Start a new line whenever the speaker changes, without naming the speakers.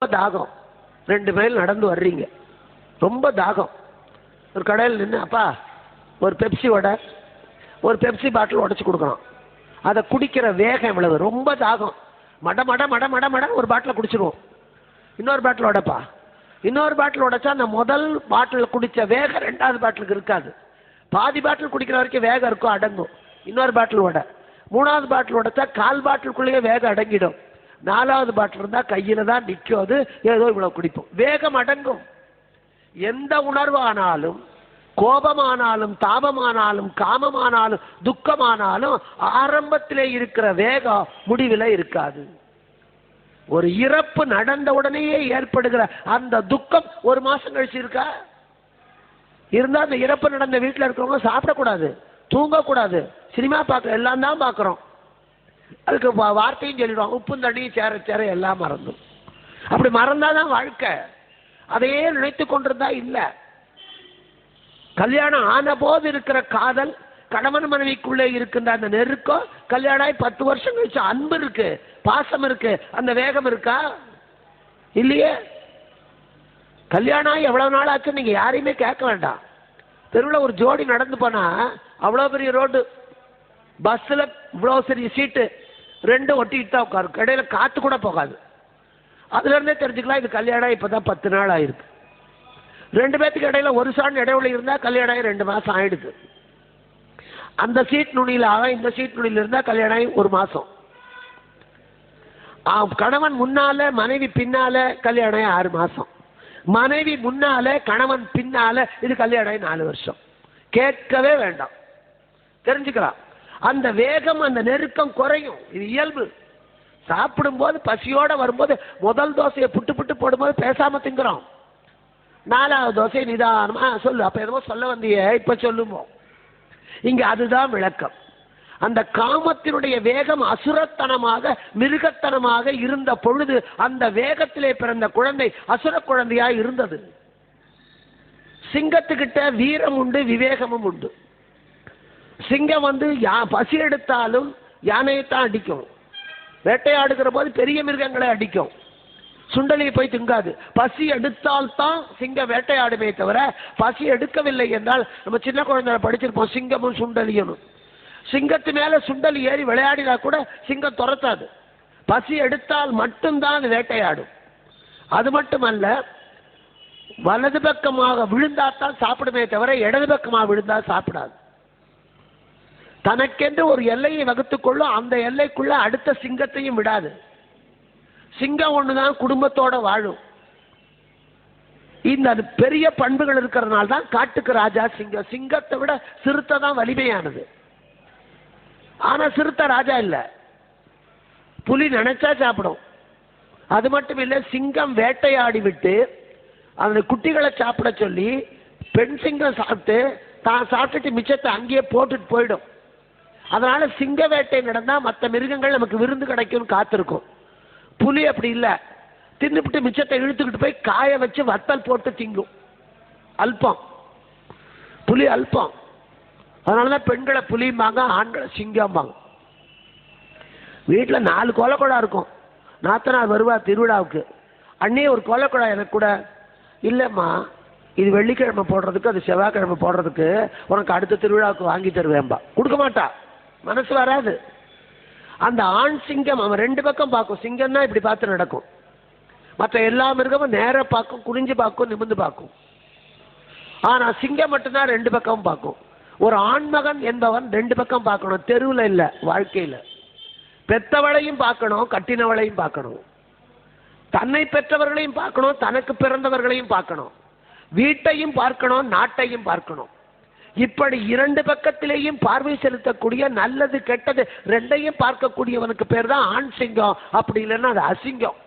தாகம், 2 மைல் நடந்து வர்றீங்க, ரொம்ப தாகம். ஒரு கடையில் நின்று, அப்பா ஒரு பெப்சி வடை, ஒரு பெப்சி பாட்டில் உடச்சி கொடுக்குறோம். அதை குடிக்கிற வேகம் எவ்வளவு, ரொம்ப தாகம், மட மட மட மட மட ஒரு பாட்டில் குடிச்சிருவோம். இன்னொரு பாட்டில் உடைப்பா, இன்னொரு பாட்டில் உடைச்சா அந்த முதல் பாட்டில் குடித்த வேகம் 2வது பாட்டிலுக்கு இருக்காது. பாதி பாட்டில் குடிக்கிற வரைக்கும் வேகம் இருக்கும், அடங்கும். இன்னொரு பாட்டில் உடை, 3வது பாட்டில் உடைச்சா 1/4 பாட்டிலுக்குள்ளேயே வேகம் அடங்கிடும். 4வது பாட்டில் இருந்தால் கையில் தான் நிற்கும், அது ஏதோ இவ்வளோ குடிப்போம், வேகம் அடங்கும். எந்த உணர்வானாலும், கோபமானாலும், தாபமானாலும், காமமானாலும், துக்கமானாலும் ஆரம்பத்திலே இருக்கிற வேகம் முடிவில் இருக்காது. ஒரு இறப்பு நடந்த உடனேயே ஏற்படுகிற அந்த துக்கம் 1 மாசம் கழிச்சு இருக்கா? இருந்தால் அந்த இறப்பு நடந்த வீட்டில் இருக்கிறவங்க சாப்பிடக்கூடாது, தூங்கக்கூடாது, சினிமா பார்க்க எல்லாம் தான் பார்க்குறோம். அதுக்கு வார்த்தையும் சொல்லிடுவாங்க, உப்பும் தண்ணியும் சேர சேர எல்லாம் மறந்தும். அப்படி மறந்தாதான் வாழ்க்கை. அதையே நினைத்து கொண்டிருந்தா இல்லை. கல்யாணம் ஆன போது இருக்கிற காதல், கணவன் மனைவிக்குள்ளே இருக்கின்ற அந்த நெருக்கம், கல்யாணம் ஆகி 10 வருஷம் கழிச்சு அன்பு இருக்கு, பாசம் இருக்கு, அந்த வேகம் இருக்கா? இல்லையே. கல்யாணம் ஆகி எவ்வளவு நாள் ஆச்சு நீங்க யாரையுமே கேட்க வேண்டாம். தெருவில் ஒரு ஜோடி நடந்து போனா, அவ்வளோ பெரிய ரோடு, பஸ்ஸில் இவ்வளோ பெரிய சீட்டு, 2 ஒட்டிக்கிட்டு தான் உட்காரும், இடையில காற்று கூட போகாது. அதுல இருந்தே தெரிஞ்சுக்கலாம் இது கல்யாணம் இப்பதான் 10 நாள் ஆயிருக்கு. 2 பேத்துக்கு இடையில ஒரு சாண் இடைவெளி இருந்தா கல்யாணம் ஆகி 2 மாசம் ஆயிடுது. அந்த சீட் நுனியில் ஆக இந்த சீட் நுனியில் இருந்தா கல்யாணம் ஆகி 1 மாசம். கணவன் முன்னால மனைவி பின்னால கல்யாணம் ஆகி 6 மாசம். மனைவி முன்னால கணவன் பின்னால இது கல்யாணம் ஆகி 4 வருஷம். கேட்கவே வேண்டாம், தெரிஞ்சுக்கலாம். அந்த வேகம், அந்த நெருக்கம் குறையும், இது இயல்பு. சாப்பிடும்போது பசியோட வரும்போது முதல் தோசையை புட்டு புட்டு போடும்போது பேசாம திங்குறோம். 4வது தோசை நிதானமா சொல்லு, அப்ப எதுவோ சொல்ல வந்தியே இப்ப சொல்லுவோம். இங்க அதுதான் விளக்கம். அந்த காமத்தினுடைய வேகம் அசுரத்தனமாக, மிருகத்தனமாக இருந்த பொழுது அந்த வேகத்திலே பிறந்த குழந்தை அசுர குழந்தையா இருந்தது. சிங்கத்துக்கிட்ட வீரம் உண்டு, விவேகமும் உண்டு. சிங்கம் பசி எடுத்தாலும் யானையைத்தான் அடிக்கும். வேட்டையாடுகிற போது பெரிய மிருகங்களை அடிக்கும், சுண்டலியை போய் திங்காது. பசி எடுத்தால்தான் சிங்கம் வேட்டையாடுமே தவிர, பசி எடுக்கவில்லை என்றால், நம்ம சின்ன குழந்தை படிச்சிருப்போம் சிங்கமும் சுண்டலியும். சிங்கத்து மேல சுண்டலி ஏறி விளையாடினா கூட சிங்கம் துரத்தாது. பசி எடுத்தால் மட்டும்தான் அது வேட்டையாடும். அது மட்டுமல்ல, வலது பக்கமாக விழுந்தாத்தான் சாப்பிடுமே தவிர இடது பக்கமாக விழுந்தால் சாப்பிடாது. தனக்கென்று ஒரு எல்லையை வகுத்துக் கொள்ளும், அந்த எல்லைக்குள்ள அடுத்த சிங்கத்தையும் விடாது. சிங்கம் ஒண்ணுதான் குடும்பத்தோட வாழும். இந்த பெரிய பண்புகள் இருக்கிறதுனால தான் காட்டுக்கு ராஜா சிங்கம். சிங்கத்தை விட சிறுத்தை தான் வலிமையானது. ஆனா சிறுத்தை ராஜா இல்ல, புலி நினைச்சா சாப்பிடும். அது மட்டும் இல்ல, சிங்கம் வேட்டையாடி விட்டு அந்த குட்டிகளை சாப்பிட சொல்லி பெண் சிங்கம் சாப்பிட்டு தான் சாப்பிட்டுட்டு மிச்சத்தை அங்கேயே போட்டுட்டு போயிடும். அதனால சிங்க வேட்டை நடந்தா மற்ற மிருகங்கள் நமக்கு விருந்து கிடைக்கும் காத்திருக்கும். புலி அப்படி இல்லை, தின்னுபிட்டு மிச்சத்தை இழுத்துக்கிட்டு போய் காய வச்சு வத்தல் போட்டு திங்கும். அல்பம், புலி அல்பம். அதனாலதான் பெண்களை புலிம்பாங்க, ஆண்களை சிங்கம்பாங்க. வீட்டில் 4 கோலக்குழா இருக்கும். நாத்தனார் வருவா திருவிழாவுக்கு, அண்ணே ஒரு கோலக்குழா எனக்கு கூட. இல்லைம்மா, இது வெள்ளிக்கிழமை போடுறதுக்கு, அது செவ்வாய்க்கிழமை போடுறதுக்கு, உனக்கு அடுத்த திருவிழாவுக்கு வாங்கி தருவேன்பா. கொடுக்க மாட்டா, மனசு வராது. அந்த ஆண் சிங்கம் அவன் 2 பக்கம் பார்க்கும். சிங்கம் தான் இப்படி பார்த்து நடக்கும். மற்ற எல்லா மிருகமும் நேர பார்க்கும், குனிஞ்சு பார்க்கும், நிமிந்து பார்க்கும். ஆனா சிங்கம் மட்டும்தான் 2 பக்கமும் பார்க்கும். ஒரு ஆண்மகன் என்பவன் 2 பக்கம் பார்க்கணும், தெருவில் இல்ல, வாழ்க்கையில. பெற்றவளையும் பார்க்கணும், கட்டினவளையும் பார்க்கணும், தன்னை பெற்றவர்களையும் பார்க்கணும், தனக்கு பிறந்தவர்களையும் பார்க்கணும், வீட்டையும் பார்க்கணும், நாட்டையும் பார்க்கணும். இப்படி 2 பக்கத்திலேயும் பார்வை செலுத்தக்கூடிய, நல்லது கெட்டது 2ஐயும் பார்க்கக்கூடியவனுக்கு பேர் தான் ஆண் சிங்கம். அப்படி இல்லைன்னா அது அசிங்கம்.